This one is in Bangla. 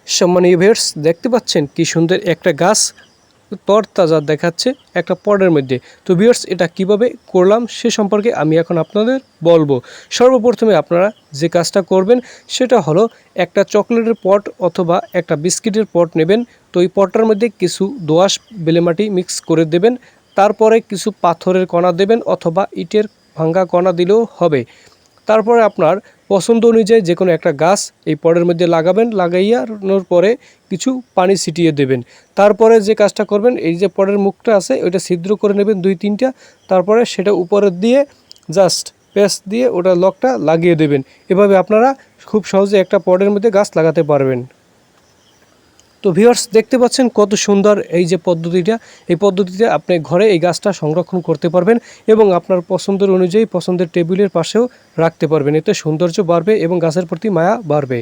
সম্মানীয় ভিউয়ার্স, দেখতে পাচ্ছেন কি সুন্দর একটা গাছ তরতাজা দেখাচ্ছে একটা পটের মধ্যে। তো ভিউয়ার্স, এটা কিভাবে করলাম সে সম্পর্কে আমি এখন আপনাদের বলবো। সর্বপ্রথমে আপনারা যে কাজটা করবেন সেটা হলো একটা চকলেটের পট অথবা একটা বিস্কিটের পট নেবেন। তো এই পটটার মধ্যে কিছু দোআঁশ বেলেমাটি মিক্স করে দেবেন। তারপরে কিছু পাথরের কণা দেবেন অথবা ইটের ভাঙ্গা কণা দিলেও হবে। তারপরে আপনার পছন্দ অনুযায়ী যে কোনো একটা গাছ এই পটের মধ্যে লাগাবেন। লাগাইয়ানোর পরে কিছু পানি ছিটিয়ে দেবেন। তারপরে যে কাজটা করবেন, এই যে পটের মুখটা আছে ওইটা ছিদ্র করে নেবেন 2-3টা। তারপরে সেটা উপরে দিয়ে জাস্ট পেস্ট দিয়ে ওটা লকটা লাগিয়ে দেবেন। এভাবে আপনারা খুব সহজে একটা পটের মধ্যে গাছ লাগাতে পারবেন। তো ভিউয়ার্স, দেখতে পাচ্ছেন কত সুন্দর এই যে পদ্ধতিটা। এই পদ্ধতিতে আপনি ঘরে এই গাছটা সংরক্ষণ করতে পারবেন এবং আপনার পছন্দের অনুযায়ী পছন্দের টেবিলের পাশেও রাখতে পারবেন। এতে সৌন্দর্য বাড়বে এবং গাছের প্রতি মায়া বাড়বে।